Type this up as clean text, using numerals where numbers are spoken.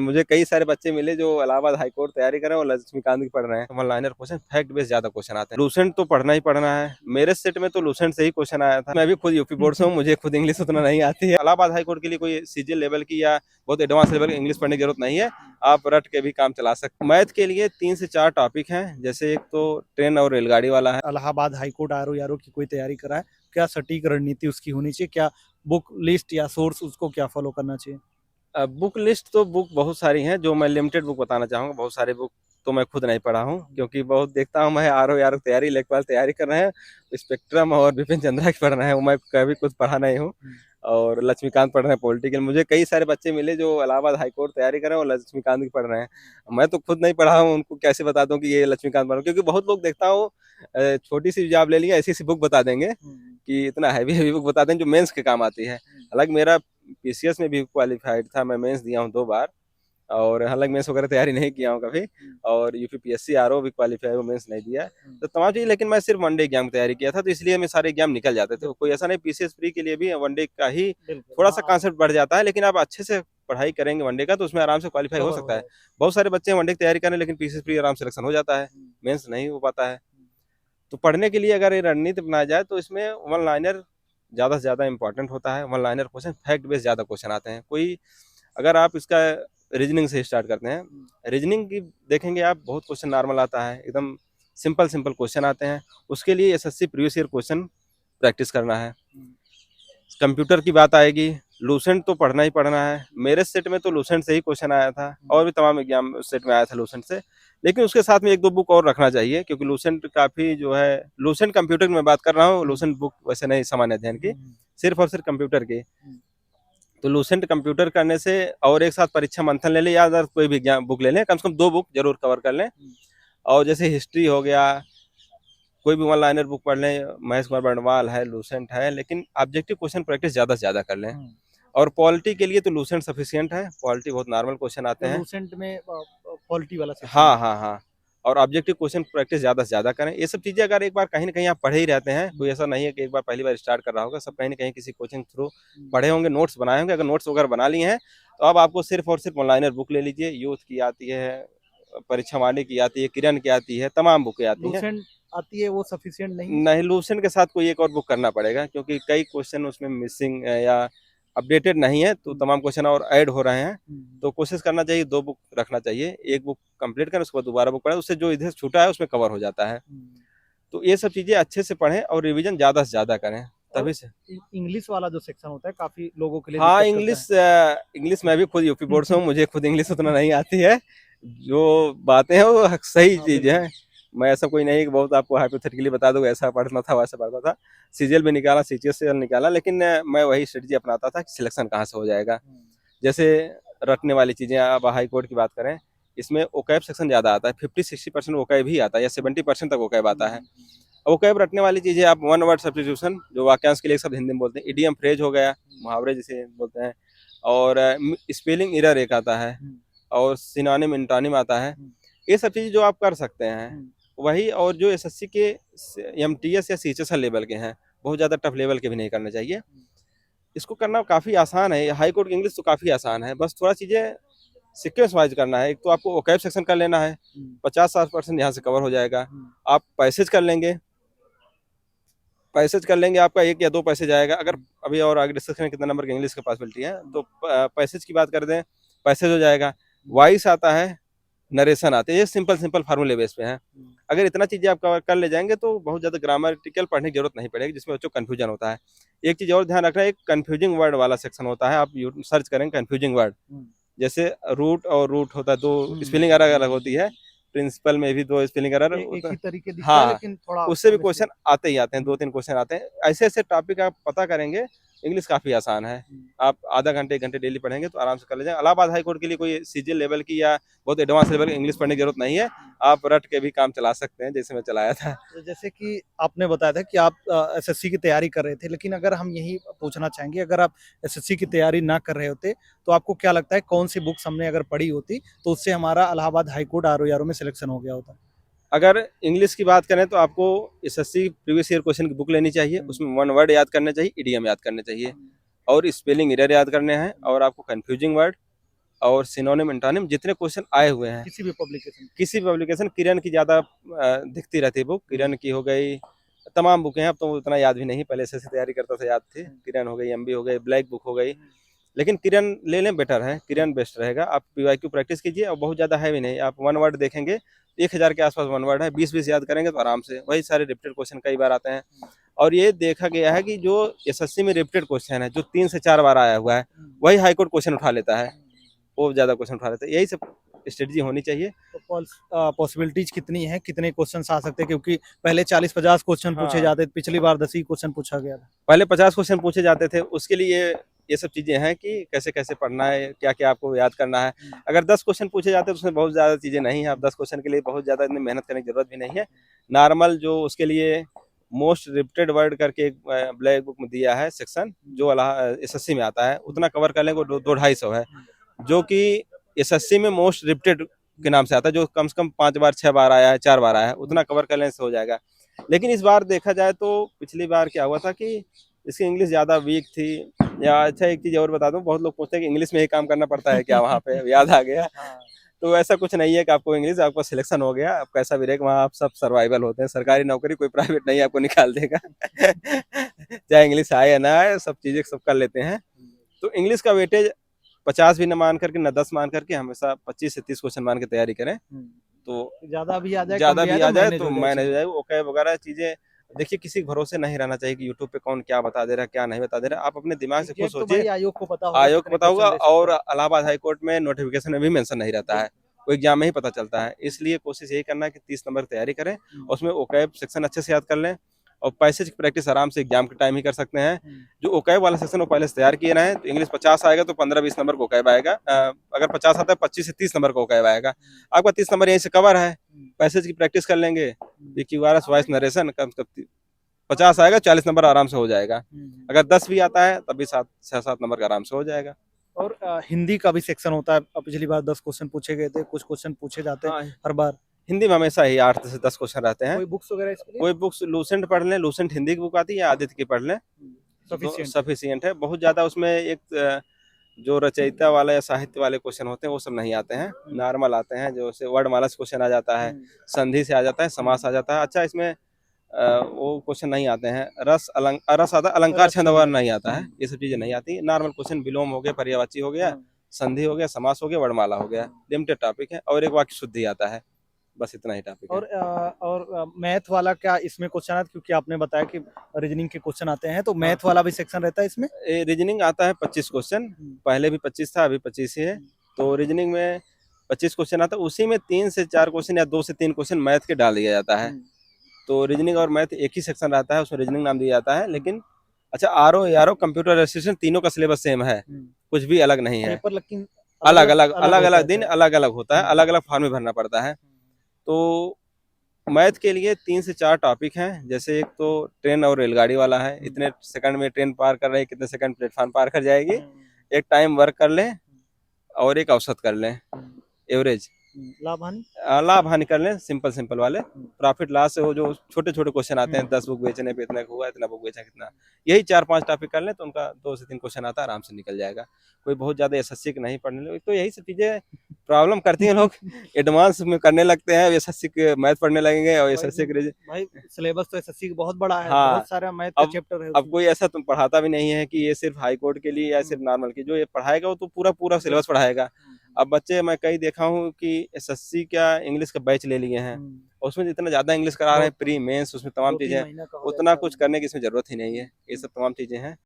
मुझे कई सारे बच्चे मिले जो इलाहाबाद हाई कोर्ट तैयारी कर रहे हैं और लक्ष्मीकांत की पढ़ रहे हैं। One liner question, fact based ज्यादा क्वेश्चन आते हैं। लूसेंट तो पढ़ना ही पढ़ना है। मेरे सेट में तो लूसेंट से ही क्वेश्चन आया था। मैं भी खुद यूपी बोर्ड से हूँ, मुझे खुद इंग्लिश उतना नहीं आती है। इलाहाबाद हाई कोर्ट के लिए कोई सीजीएल लेवल की या बहुत एडवांस लेवल की इंग्लिश पढ़ने की जरूरत नहीं है। आप रट के भी काम चला सकते हैं। मैथ के लिए 3 से 4 टॉपिक हैं, जैसे एक तो ट्रेन और रेलगाड़ी वाला है। इलाहाबाद हाईकोर्ट आरओ की कोई तैयारी करा है, क्या सटीक रणनीति उसकी होनी चाहिए, क्या बुक लिस्ट या सोर्स उसको क्या फॉलो करना चाहिए? बुक लिस्ट तो बुक बहुत सारी हैं, जो मैं लिमिटेड बुक बताना चाहूँगा। बहुत सारे बुक तो मैं खुद नहीं पढ़ा हूँ, क्योंकि बहुत देखता हूँ मैं आर ओ तैयारी लेखपाल तैयारी कर रहे हैं, स्पेक्ट्रम और विपिन चंद्रा की पढ़ रहे हैं, वो मैं कभी कुछ पढ़ा नहीं हूँ। और लक्ष्मीकांत पढ़ रहे हैं पॉलिटिकल। मुझे कई सारे बच्चे मिले जो इलाहाबाद हाई कोर्ट तैयारी कर रहे हैं और लक्ष्मीकांत की पढ़ रहे हैं। मैं तो खुद नहीं पढ़ा हूँ, उनको कैसे बता दूँ कि ये लक्ष्मीकांत पढ़ रहा हूँ, क्योंकि बहुत लोग देखता हूँ छोटी सी जॉब ले लिया, ऐसी सी बुक बता देंगे कि इतना हैवी हैवी बुक बता देंगे जो मेंस के काम आती है। हालांकि मेरा पीसीएस में भी क्वालिफाइड था, मैं मेंस दिया हूँ 2 बार, और हालांकि मेंस वगैरह तैयारी नहीं किया हूँ कभी। और यूपीपीएससी आरओ भी क्वालिफाई हो, मेंस नहीं दिया। तो तमाम चीज़, लेकिन मैं सिर्फ वनडे एग्जाम की तैयारी किया था, तो इसलिए मैं सारे एग्जाम निकल जाते थे। कोई ऐसा नहीं, पीसीएस प्री के लिए भी वनडे का ही थोड़ा सा कॉन्सेप्ट बढ़ जाता है, लेकिन आप अच्छे से पढ़ाई करेंगे वनडे का तो उसमें आराम से क्वालिफाई हो सकता है। बहुत सारे बच्चे वनडे की तैयारी करें लेकिन पीसीएस प्री आराम सिलेक्शन हो जाता है, मेंस नहीं हो पाता है। तो पढ़ने के लिए अगर ये रणनीति अपनाया जाए तो इसमें वन लाइनर ज़्यादा से ज़्यादा इंपॉर्टेंट होता है। One liner question, fact based ज़्यादा क्वेश्चन आते हैं। कोई अगर आप इसका रीजनिंग से स्टार्ट करते हैं, रीजनिंग की देखेंगे आप, बहुत क्वेश्चन नॉर्मल आता है, एकदम सिंपल सिंपल क्वेश्चन आते हैं। उसके लिए SSC previous year question practice करना है। कंप्यूटर की बात आएगी, लूसेंट तो पढ़ना ही पढ़ना है। मेरे सेट में तो लूसेंट से ही क्वेश्चन आया था, और भी तमाम एग्जाम सेट में आया था लूसेंट से। लेकिन उसके साथ में 1-2 बुक और रखना चाहिए, क्योंकि लूसेंट काफ़ी जो है, लूसेंट कंप्यूटर की मैं बात कर रहा हूँ, लूसेंट बुक वैसे नहीं सामान्य अध्ययन की, सिर्फ और सिर्फ कंप्यूटर की। तो लूसेंट कंप्यूटर करने से, और एक साथ परीक्षा मंथन ले लें या अदर कोई भी एग्जाम बुक ले लें, कम से कम 2 बुक जरूर कवर कर लें। और जैसे हिस्ट्री हो गया, कोई भी वन लाइनर बुक पढ़ लें, महेश कुमार बर्णवाल है, लूसेंट है, लेकिन ऑब्जेक्टिव क्वेश्चन प्रैक्टिस ज़्यादा से ज़्यादा कर लें। और पॉलिटी के लिए तो लूसेंट सफिशिएंट है, पॉलिटी बहुत नॉर्मल क्वेश्चन आते हैं। लूसेंट में पॉलिटी वाला सेक्शन हाँ हाँ हाँ। और ऑब्जेक्टिव क्वेश्चन प्रैक्टिस ज़्यादा से ज़्यादा करें। ये सब चीज़ें अगर एक बार कहीं ना कहीं आप पढ़े ही रहते हैं, कोई ऐसा नहीं है कि एक बार पहली बार स्टार्ट कर रहा होगा, सब कहीं ना कहीं किसी कोचिंग थ्रू पढ़े होंगे, नोट्स बनाए होंगे। अगर नोट्स वगैरह बना लिए हैं तो अब आपको सिर्फ और सिर्फ वन लाइनर बुक ले लीजिए। यूथ की आती है, परीक्षा वाणी की आती है, किरण की आती है, तमाम बुकें आती हैं। लूसेंट आती है वो सफिशिएंट नहीं? नहीं, लूसेंट के साथ कोई एक और बुक करना पड़ेगा, क्योंकि कई क्वेश्चन उसमें मिसिंग या अपडेटेड नहीं है, तो तमाम क्वेश्चन और ऐड हो रहे हैं। तो कोशिश करना चाहिए 2 बुक रखना चाहिए, एक बुक कंप्लीट करें, उसके बाद दोबारा बुक पढ़ें, उससे जो इधर छूटा है उसमें कवर हो जाता है। तो ये सब चीज़ें अच्छे से पढ़ें और रिवीजन ज़्यादा से ज़्यादा करें, तभी से। इंग्लिश वाला जो सेक्शन होता है काफी लोगों के लिए हाँ, दिक्कत करता इंग्लिश मैं भी खुद यूपी बोर्ड से हूँ, मुझे खुद इंग्लिश उतना नहीं आती है। जो बातें हैं वो सही हाँ, चीज़ है। मैं ऐसा कोई नहीं कि बहुत आपको हाइपोथेटिकली बता दूँ ऐसा पढ़ना था वैसा पढ़ता था। सीजीएल भी निकाला, सीजीएल से निकाला, लेकिन मैं वही स्ट्रेटजी अपनाता था कि सिलेक्शन कहाँ से हो जाएगा। जैसे रटने वाली चीज़ें, अब हाई कोर्ट की बात करें, इसमें ओकैब सेक्शन ज़्यादा आता है, 50-60% ओकैब ही आता है, या 70% तक ओकैब आता है। ओकैब रटने वाली चीज़ें, आप वन वर्ड सब्स्टिट्यूशन, जो वाक्यांश के लिए सब हिंदी में बोलते हैं, इडियम फ्रेज हो गया, मुहावरे जिसे बोलते हैं, और स्पेलिंग एरर एक आता है, और सिनोनिम एंटोनिम आता है। ये सब चीज़ें जो आप कर सकते हैं वही, और जो एसएससी के एमटीएस या सीएचएसएल लेवल के हैं, बहुत ज़्यादा टफ लेवल के भी नहीं करना चाहिए। इसको करना काफ़ी आसान है। हाई कोर्ट की इंग्लिश तो काफ़ी आसान है, बस थोड़ा चीज़ें सीक्वेंस वाइज करना है। एक तो आपको ओकैब सेक्शन कर लेना है, 50-60% यहाँ से कवर हो जाएगा। आप पैसेज कर लेंगे, पैसेज कर लेंगे, आपका 1 या 2 पैसेज आएगा। अगर अभी और आगे डिस्कस करें कितना नंबर की इंग्लिश की पॉसिबिलिटी है, तो पैसेज की बात कर दें, पैसेज हो जाएगा। वॉइस आता है, नरेशन आते हैं, ये सिंपल सिंपल फार्मूले बेस पे हैं। अगर इतना चीज़ें आप कवर कर ले जाएंगे तो बहुत ज़्यादा ग्रामेटिकल पढ़ने की जरूरत नहीं पड़ेगी, जिसमें बच्चों को कन्फ्यूजन होता है। एक चीज़ और ध्यान रखना है, एक कन्फ्यूजिंग वर्ड वाला सेक्शन होता है, आप सर्च करेंगे कन्फ्यूजिंग वर्ड, जैसे रूट और रूट होता है, 2 स्पेलिंग अलग अलग होती है। प्रिंसिपल में भी 2 स्पेलिंग एरर, एक ही तरीके दिखता है, हाँ, लेकिन थोड़ा उससे भी क्वेश्चन आते ही आते हैं, 2-3 क्वेश्चन आते हैं। ऐसे ऐसे टॉपिक आप पता करेंगे, इंग्लिश काफ़ी आसान है। आप आधा घंटे 1 घंटे डेली पढ़ेंगे तो आराम से कर ले जाएंगे। इलाहाबाद हाई कोर्ट के लिए कोई सीजीएल लेवल की या बहुत एडवांस लेवल की इंग्लिश पढ़ने की जरूरत नहीं है। आप रट के भी काम चला सकते हैं, जैसे मैं चलाया था। तो जैसे कि आपने बताया था कि आप एसएससी की तैयारी कर रहे थे, लेकिन अगर हम यही पूछना चाहेंगे, अगर आप एसएससी की तैयारी ना कर रहे होते तो आपको क्या लगता है कौन सी बुक्स हमने अगर पढ़ी होती तो उससे हमारा इलाहाबाद हाई कोर्ट आरओ में सिलेक्शन हो गया होता? अगर इंग्लिश की बात करें तो आपको एसएससी प्रीवियस ईयर क्वेश्चन की बुक लेनी चाहिए, उसमें वन वर्ड याद करने चाहिए, इडियम याद करने चाहिए, और स्पेलिंग एरर याद करने हैं, और आपको कंफ्यूजिंग वर्ड और सिनोनिम एंटोनिम जितने क्वेश्चन आए हुए हैं किसी भी पब्लिकेशन, किरण की ज़्यादा दिखती रहती है बुक, किरण की हो गई, तमाम बुकें हैं, अब तो उतना याद भी नहीं, पहले से तैयारी करता था याद थी, किरण हो गई, एमबी हो गई, ब्लैक बुक हो गई, लेकिन किरण ले लें बेटर है, किरण बेस्ट रहेगा। आप पीवाईक्यू प्रैक्टिस कीजिए और बहुत ज़्यादा है भी नहीं, आप वन वर्ड देखेंगे 1000 के आसपास वन वर्ड है, 20-20 याद करेंगे तो आराम से वही सारे रिपीटेड क्वेश्चन कई बार आते हैं। और ये देखा गया है कि जो एसएससी में रिपीटेड क्वेश्चन है जो 3 से 4 बार आया हुआ है वही हाईकोर्ट क्वेश्चन उठा लेता है, वो ज़्यादा क्वेश्चन उठा लेता है। यही सब स्ट्रेटजी होनी चाहिए। तो पॉसिबिलिटीज कितनी है, कितने क्वेश्चन आ सकते हैं, क्योंकि पहले 40-50 क्वेश्चन पूछे हाँ। जाते थे, पिछली बार 10 ही क्वेश्चन पूछा गया था। पहले 50 क्वेश्चन पूछे जाते थे, उसके लिए ये सब चीज़ें हैं कि कैसे कैसे पढ़ना है, क्या क्या आपको याद करना है। अगर 10 क्वेश्चन पूछे जाते हैं तो उसमें बहुत ज़्यादा चीज़ें नहीं है, आप 10 क्वेश्चन के लिए बहुत ज़्यादा इतनी मेहनत करने की जरूरत भी नहीं है। नॉर्मल जो उसके लिए मोस्ट रिपीटेड वर्ड करके एक ब्लैक बुक में दिया है सेक्शन, जो एसएससी में आता है, उतना कवर कर लेंगे, 2-250 है, जो कि एसएससी में मोस्ट रिपीटेड के नाम से आता है, जो कम से कम 5 बार 6 बार आया है, 4 बार आया है, उतना कवर कर लेने से हो जाएगा। लेकिन इस बार देखा जाए तो पिछली बार क्या हुआ था कि इसकी इंग्लिश ज़्यादा वीक थी, या अच्छा एक चीज़ और बता दूं, बहुत लोग पूछते हैं कि इंग्लिश में ही काम करना पड़ता है क्या वहाँ पे, याद आ गया। तो ऐसा कुछ नहीं है कि आपको इंग्लिश, आपका सिलेक्शन हो गया, आप कैसा भी रहेगा वहाँ आप सब सर्वाइवल होते हैं, सरकारी नौकरी कोई प्राइवेट नहीं आपको निकाल देगा। चाहे इंग्लिश आए या ना आए, सब चीज़ें सब कर लेते हैं। तो इंग्लिश का वेटेज 50 भी न मान करके, न 10 मान करके, हमेशा 25 से 30 क्वेश्चन मान के तैयारी करें, तो ज्यादा भी आ जाए, ज़्यादा भी आ जाए तो मैनेज हो जाए। ओके वगैरह चीज़ें देखिए, किसी के भरोसे नहीं रहना चाहिए कि यूट्यूब पे कौन क्या बता दे रहा है, क्या नहीं बता दे रहा है। आप अपने दिमाग से खुद सोचिए, आयोग को पता होगा, आयोग को पता होगा, और इलाहाबाद हाई कोर्ट में नोटिफिकेशन में भी मेंशन नहीं रहता है, वो एग्जाम में ही पता चलता है। इसलिए कोशिश यही करना है कि 30 नंबर की तैयारी करें, उसमें ओकैब सेक्शन अच्छे से याद कर लें, और पैसेज की प्रैक्टिस आराम से एग्जाम के टाइम ही कर सकते हैं। जो ओकैब वाला सेक्शन वो पहले से तैयार किए रहें, तो इंग्लिश 50 आएगा तो 15-20 नंबर का ओकैब आएगा, अगर 50 आता है 25 से 30 नंबर का ओकैब आएगा, आपका 30 नंबर यहीं से कवर है। पैसेज की प्रैक्टिस कर लेंगे, क्यूआरएस वॉइस नरेशन, कम से कम 50 आएगा, 40 नंबर आराम से हो जाएगा। अगर 10 भी आता है तब भी 6-7 नंबर का आराम से हो जाएगा। और हिंदी का भी सेक्शन होता है, पिछली बार 10 क्वेश्चन पूछे गए थे, कुछ क्वेश्चन पूछे जाते हैं हर बार। हिंदी में हमेशा ही 8 से 10 क्वेश्चन रहते हैं। कोई बुक्स वगैरह इसके लिए? कोई बुक्स लूसेंट पढ़ लें, लूसेंट हिंदी की बुक आती है, या आदित्य की पढ़ लें, सफिशिएंट है। बहुत ज़्यादा उसमें एक जो रचयिता वाला या साहित्य वाले क्वेश्चन होते हैं वो सब नहीं आते हैं, नॉर्मल आते हैं, जैसे वर्णमाला से क्वेश्चन आ जाता है, संधि से आ जाता है, समास आ जाता है। अच्छा, इसमें वो क्वेश्चन नहीं आते हैं, रस आता है, अलंकार छंद वगैरह नहीं आता है, ये सब चीज़ें नहीं आती। नॉर्मल क्वेश्चन विलोम हो गया, पर्यायवाची हो गया, संधि हो गया, समास हो गया, वर्णमाला हो गया, लिमिटेड टॉपिक है, और एक वाक्य शुद्धि आता है, बस इतना ही टॉपिक है। और मैथ वाला क्या इसमें क्वेश्चन आता है, क्योंकि आपने बताया कि रीजनिंग के क्वेश्चन आते हैं, तो मैथ वाला भी सेक्शन रहता है इसमें? रीजनिंग आता है 25 क्वेश्चन, पहले भी 25 था, अभी 25 ही है। तो रीजनिंग में 25 क्वेश्चन आता है, उसी में 3 से 4 क्वेश्चन या 2 से 3 क्वेश्चन मैथ के डाल दिया जाता है। तो रीजनिंग और मैथ एक ही सेक्शन रहता है, उसमें रीजनिंग नाम दिया जाता है। लेकिन अच्छा, आरओ, एआरओ, कंप्यूटर रजिस्ट्रेशन, तीनों का सिलेबस सेम है, कुछ भी अलग नहीं है। अलग अलग दिन अलग अलग होता है, अलग अलग फॉर्म में भरना पड़ता है। तो मैथ के लिए 3 से 4 टॉपिक हैं, जैसे एक तो ट्रेन और रेलगाड़ी वाला है, इतने सेकंड में ट्रेन पार कर रही है, कितने सेकंड प्लेटफॉर्म पार कर जाएगी, एक टाइम वर्क कर लें, और एक औसत कर लें, एवरेज। लाभ हानि कर लें, सिंपल वाले। प्रॉफिट लॉस से वो जो छोटे छोटे क्वेश्चन आते हैं, 10 बुक बेचने पे इतना हुआ, इतना बुक बेचा कितना, यही 4-5 टॉपिक कर लें तो उनका 2 से 3 क्वेश्चन आता है, आराम से निकल जाएगा। कोई बहुत ज्यादा एसएससी के नहीं पढ़ने लगे तो यही सब चीजें प्रॉब्लम करती हैं, लोग एडवांस में करने लगते हैं, एसएससी के मैथ पढ़ने लगेंगे, और एसएससी के भाई सिलेबस तो एसएससी का बहुत बड़ा है, हाँ, बहुत सारा मैथ का चैप्टर है। अब कोई ऐसा तुम पढ़ाता भी नहीं है कि ये सिर्फ हाई कोर्ट के लिए या सिर्फ नॉर्मल की, जो ये पढ़ाएगा वो तो पूरा सिलेबस पढ़ाएगा। अब बच्चे मैं कई देखा हूँ कि एसएससी का इंग्लिश का बैच ले लिए हैं, उसमें इतना ज्यादा इंग्लिश करा रहे हैं, प्री मेंस, उसमें तमाम चीजें, उतना कुछ करने की इसमें जरूरत ही नहीं है। ये सब तमाम चीजें हैं।